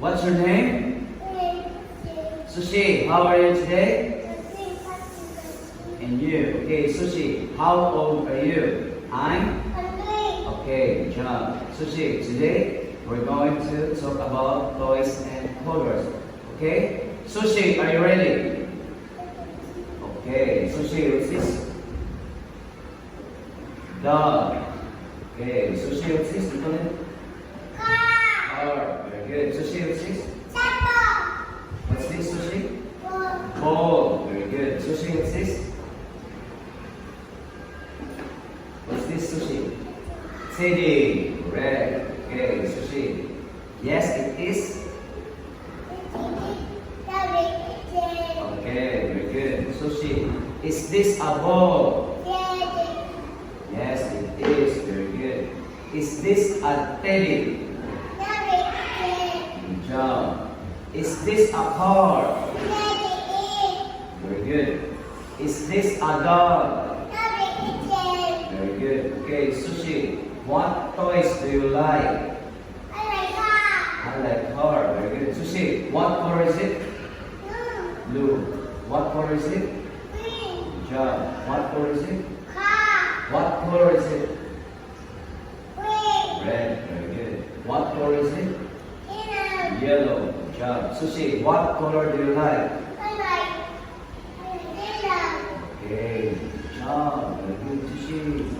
What's your name? Sushi. How are you today? And you? Okay, Sushi. How old are you? I'm? Okay, good job. Sushi, today we're going to talk about toys and colors. Okay? Sushi, are you ready? Okay, Sushi, what's this? Dog. Okay, Sushi, what's this? Car. Very good. Sushi, what's this? What's this, Sushi? Ball. Very good. Sushi, what's this? What's this, Sushi? Teddy. Correct. Okay, Sushi. Yes, it is. Okay, very good. Sushi, is this a ball? Yes, it is. Very good. Is this a teddy? Good job. Is this a car? Very good. Is this a dog? Very good. Okay, Sushi, what toys do you like? I like car. Very good. Sushi, what color is it? Blue. What color is it? Good job. What color is it? What color is it? Red. Very good. What color is it? Yellow. Good job. Sushi, what color do you like? Okay. Good job. Very good, Sushi.